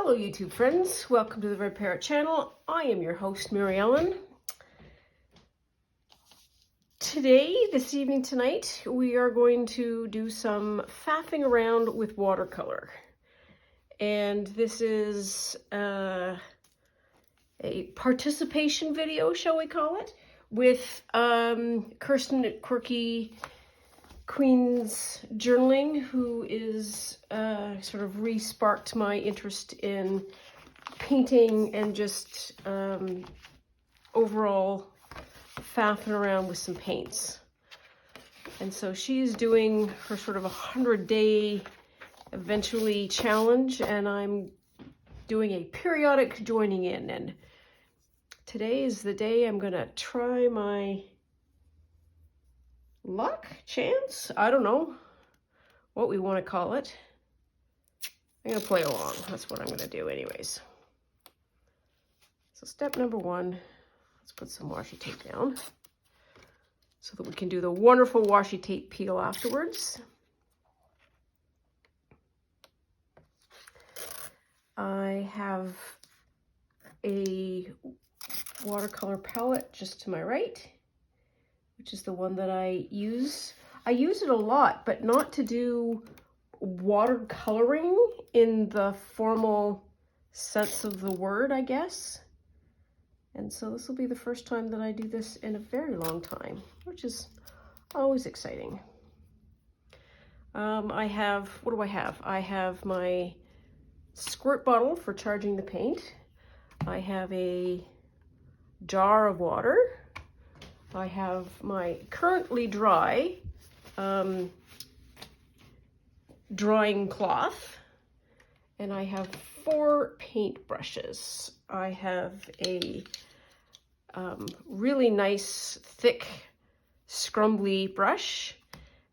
Hello YouTube friends, welcome to the Red Parrot channel. I am your host Mary Ellen. This evening tonight, we are going to do some faffing around with watercolor. And this is a participation video, shall we call it, with Kirsten at Quirky Queen's Journaling, who is sort of re-sparked my interest in painting and just overall faffing around with some paints. And so she's doing her sort of 100-day eventually challenge, and I'm doing a periodic joining in. And today is the day I'm gonna try my luck, chance, I don't know what we want to call it. I'm gonna play along. That's what I'm gonna do anyways. So step number one, let's put some washi tape down so that we can do the wonderful washi tape peel afterwards. I have a watercolor palette just to my right, which is the one that I use. I use it a lot, but not to do watercoloring in the formal sense of the word, I guess. And so this will be the first time that I do this in a very long time, which is always exciting. What do I have? I have my squirt bottle for charging the paint. I have a jar of water. I have my currently dry drying cloth, and I have 4 paint brushes. I have a really nice thick scrumbly brush,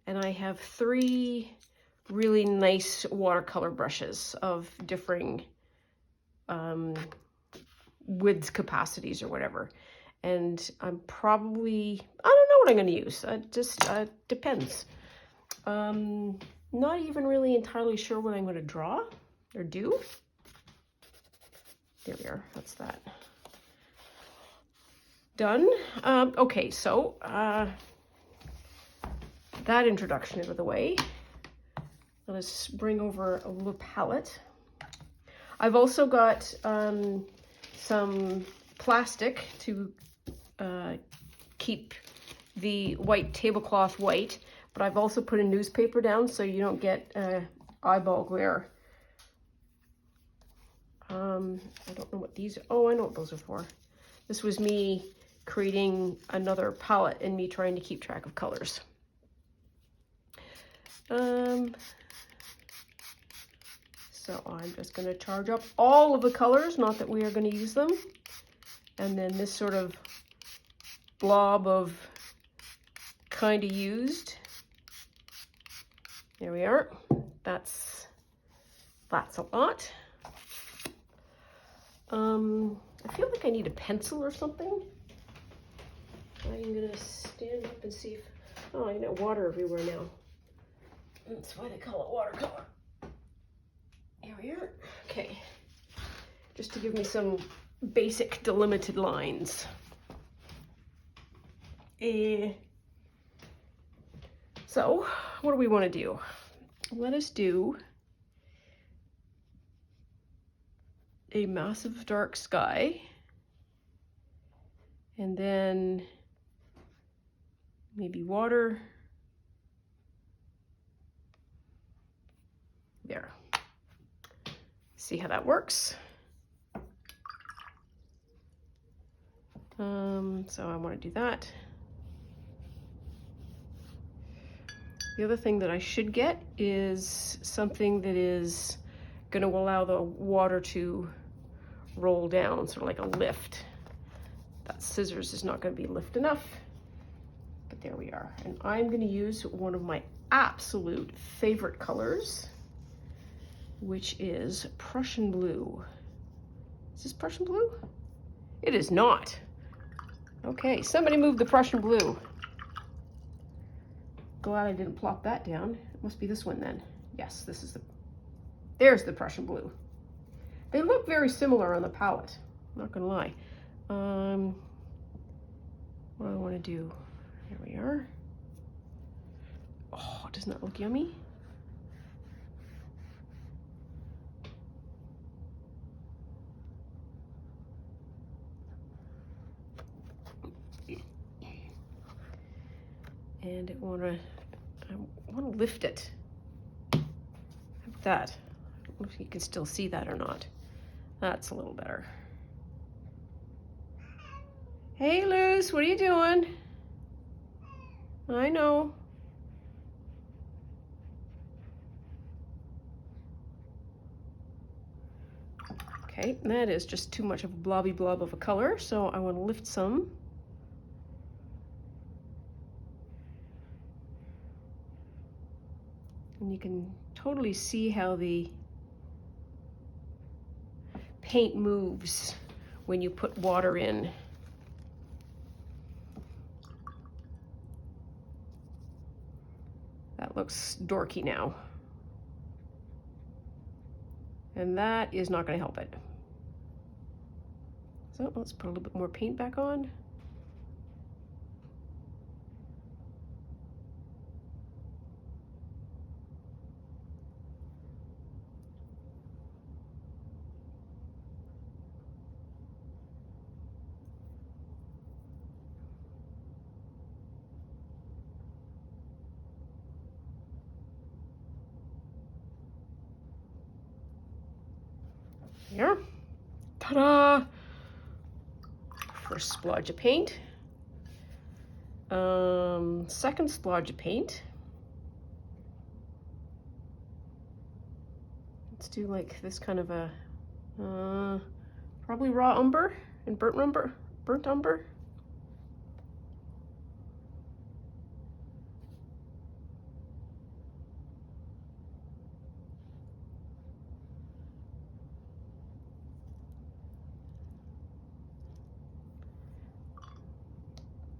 and I have 3 really nice watercolor brushes of differing width capacities or whatever. And I'm probably, I don't know what I'm going to use. It just depends. Not even really entirely sure what I'm going to draw or do. There we are. That's that. Done. Okay, so that introduction out of the way. Let us bring over a little palette. I've also got some plastic to keep the white tablecloth white, but I've also put a newspaper down so you don't get eyeball glare. I don't know what these, oh, I know what those are for. This was me creating another palette and me trying to keep track of colors. So I'm just going to charge up all of the colors, not that we are going to use them. And then this sort of blob of kind of used. There we are. That's a lot. I feel like I need a pencil or something. I'm gonna stand up and see if, oh, I got water everywhere now. That's why they call it watercolor. Here we are. Okay. Just to give me some basic delimited lines. So, what do we want to do? Let us do a massive dark sky, and then maybe water. There. See how that works? So I want to do that. The other thing that I should get is something that is going to allow the water to roll down, sort of like a lift. That scissors is not going to be lift enough, but there we are. And I'm going to use one of my absolute favorite colors, which is Prussian blue. Is this Prussian blue? It is not. Okay, somebody move the Prussian blue. Glad I didn't plop that down. It must be this one then. Yes, this is there's the Prussian blue. They look very similar on the palette, not gonna lie. What do I want to do? Here we are. Oh, doesn't that look yummy? And I want to lift it. How about that? I don't know if you can still see that or not. That's a little better. Hey, Luz, what are you doing? I know. Okay, that is just too much of a blobby blob of a color, so I want to lift some. And you can totally see how the paint moves when you put water in. That looks dorky now. And that is not going to help it. So let's put a little bit more paint back on. Here. Ta-da! First splodge of paint. Second splodge of paint. Let's do like this kind of a, probably raw umber and burnt umber.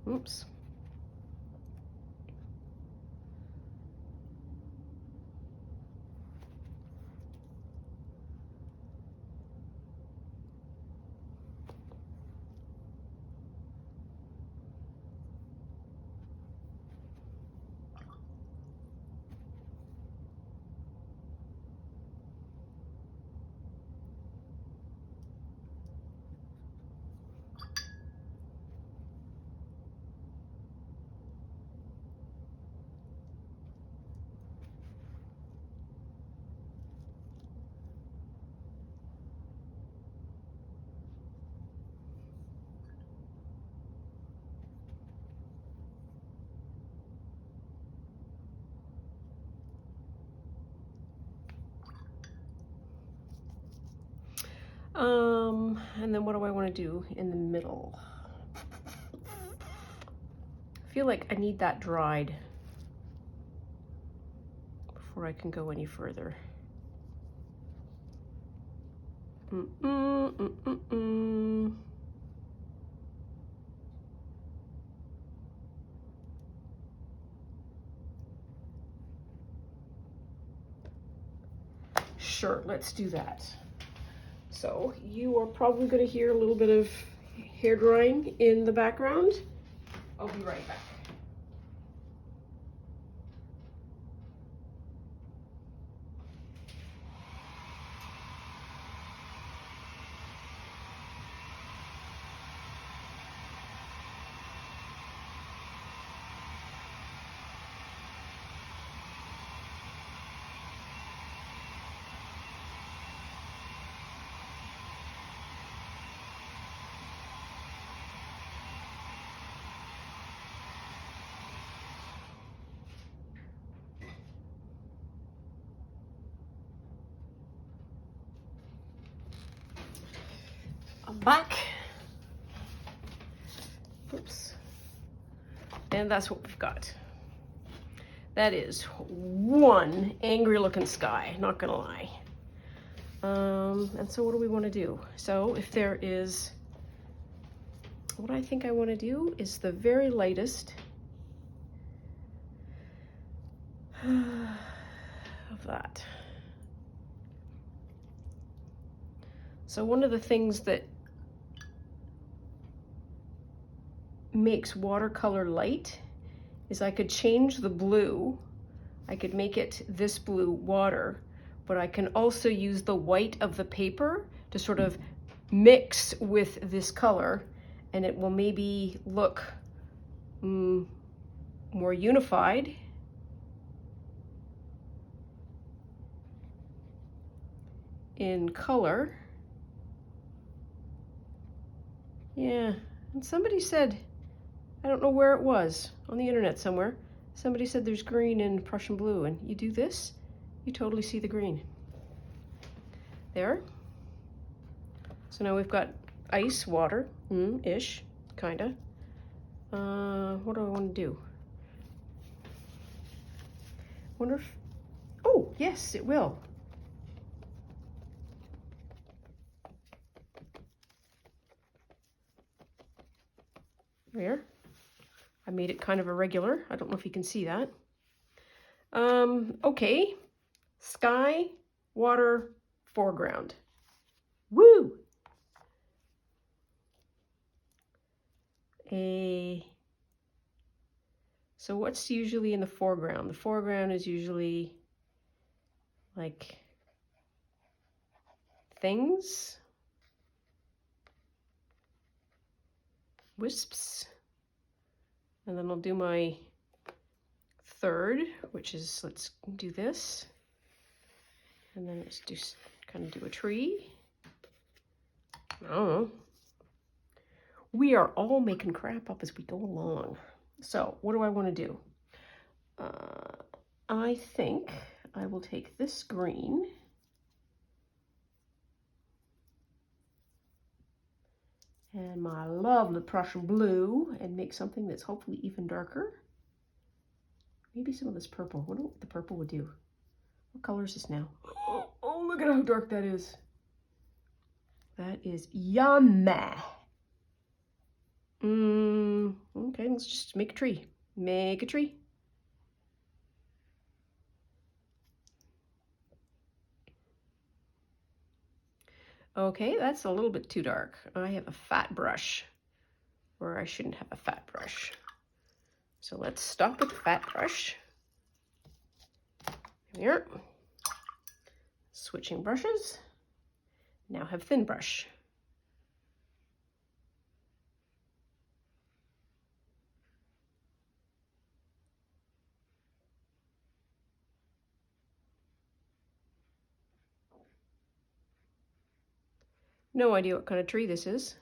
Oops. And then what do I want to do in the middle? I feel like I need that dried before I can go any further. Sure, let's do that. So you are probably going to hear a little bit of hair drying in the background. I'll be right back. I'm back. Oops. And that's what we've got. That is one angry looking sky, not gonna lie. And so what do we want to do? So if there is, what I think I want to do is the very lightest of that. So one of the things that makes watercolor light is I could change the blue. I could make it this blue water, but I can also use the white of the paper to sort of mix with this color, and it will maybe look more unified. In color. Yeah, and somebody said, I don't know where it was, on the internet somewhere, somebody said there's green in Prussian blue, and you do this, you totally see the green. There. So now we've got ice, water, ish, kinda. What do I want to do? Wonder if, oh, yes, it will. There. I made it kind of irregular. I don't know if you can see that. Okay. Sky, water, foreground. Woo! So what's usually in the foreground? The foreground is usually like things, wisps, and then I'll do my third, which is, let's do this, and then let's do kind of do a tree. I don't know. We are all making crap up as we go along. So what do I want to do? I think I will take this green and my lovely Prussian blue and make something that's hopefully even darker. Maybe some of this purple. I wonder what the purple would do. What color is this now? Oh, look at how dark that is. That is yummy. Okay, let's just make a tree. Make a tree. Okay, that's a little bit too dark. I have a fat brush, or I shouldn't have a fat brush. So let's stop with the fat brush. Here. Switching brushes. Now have thin brush. No idea what kind of tree this is.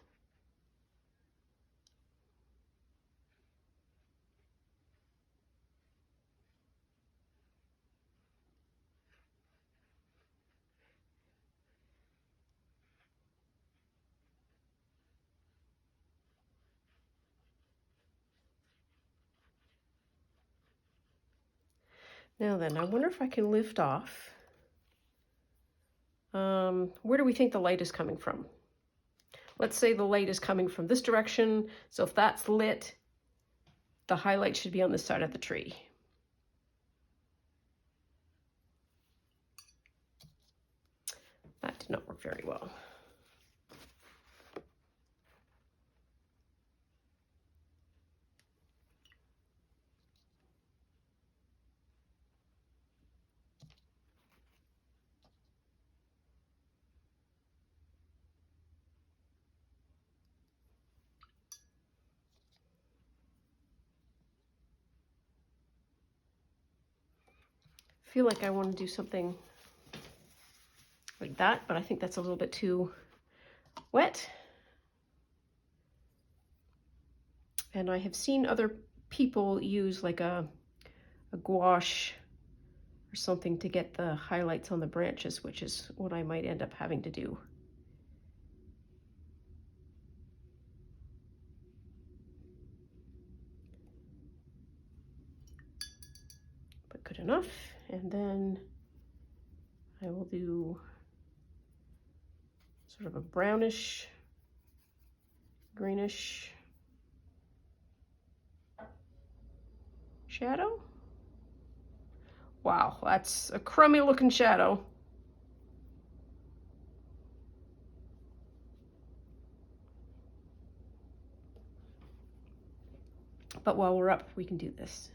Now then, I wonder if I can lift off. Where do we think the light is coming from? Let's say the light is coming from this direction. So if that's lit, the highlight should be on this side of the tree. That did not work very well. I feel like I want to do something like that, but I think that's a little bit too wet. And I have seen other people use like a gouache or something to get the highlights on the branches, which is what I might end up having to do. But good enough. And then I will do sort of a brownish, greenish shadow. Wow, that's a crummy looking shadow. But while we're up, we can do this.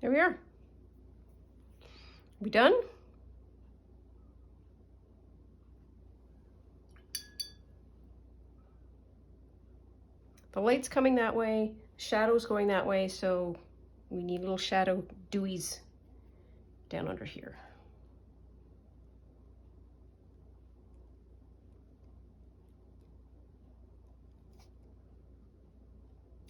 There we are. We done? The light's coming that way, shadow's going that way, so we need little shadow dewies down under here.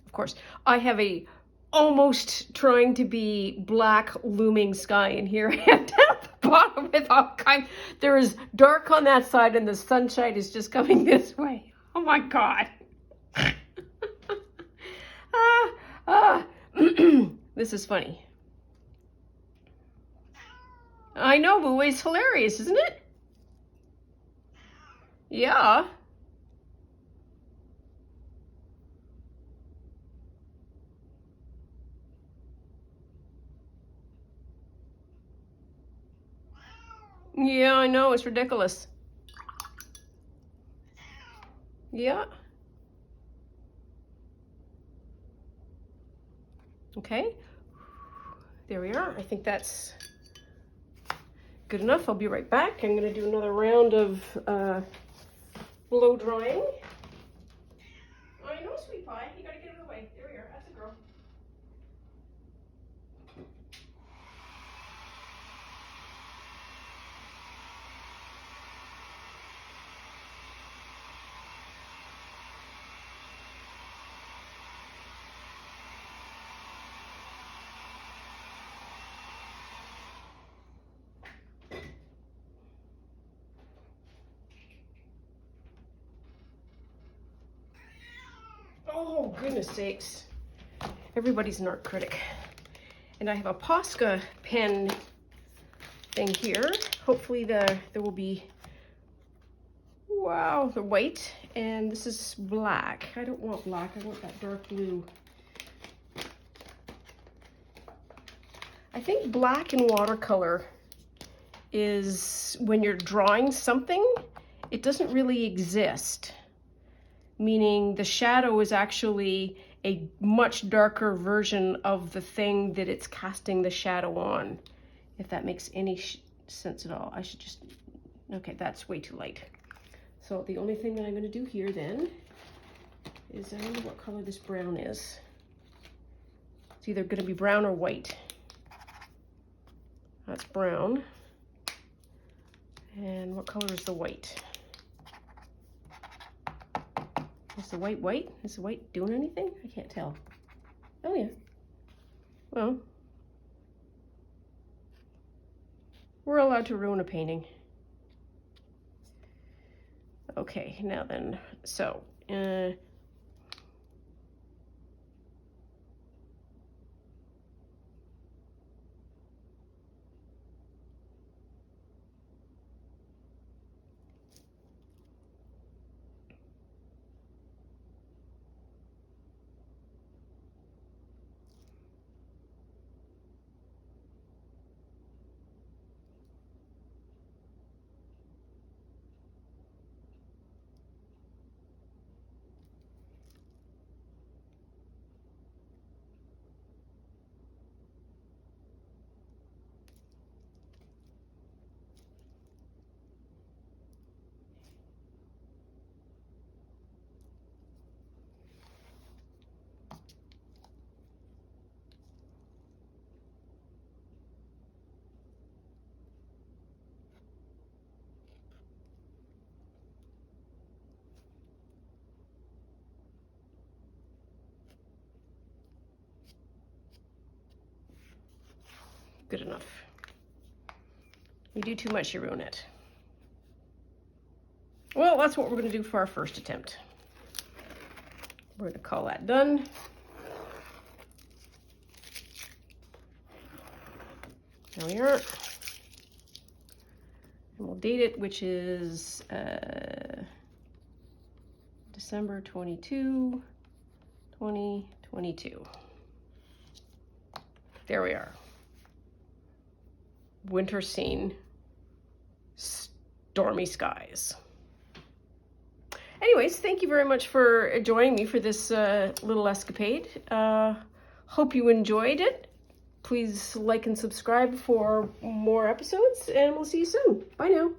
Of course, I have a almost trying to be black looming sky in here, and down at the bottom with all kinds. There is dark on that side, and the sunshine is just coming this way. Oh my God. This is funny. I know, but it's hilarious, isn't it? Yeah. Yeah, I know, it's ridiculous. Yeah. Okay. There we are. I think that's good enough. I'll be right back. I'm going to do another round of blow drying. I know, sweet pie. You got to get out of the way. There we are. That's a girl. Oh, goodness sakes. Everybody's an art critic. And I have a Posca pen thing here. Hopefully there will be, wow, the white. And this is black. I don't want black. I want that dark blue. I think black in watercolor is when you're drawing something, it doesn't really exist. Meaning the shadow is actually a much darker version of the thing that it's casting the shadow on, if that makes any sense at all. I should just, okay, that's way too light. So the only thing that I'm going to do here then is, I don't know what color this brown is. It's either going to be brown or white. That's brown. And what color is the white? Is the white white? Is the white doing anything? I can't tell. Oh yeah. Well, we're allowed to ruin a painting. Okay, now then, so, Good enough. You do too much, you ruin it. Well, that's what we're going to do for our first attempt. We're going to call that done. There we are. And we'll date it, which is December 22, 2022. There we are. Winter scene, stormy skies. Anyways, thank you very much for joining me for this little escapade. Hope you enjoyed it. Please like and subscribe for more episodes, and we'll see you soon. Bye now.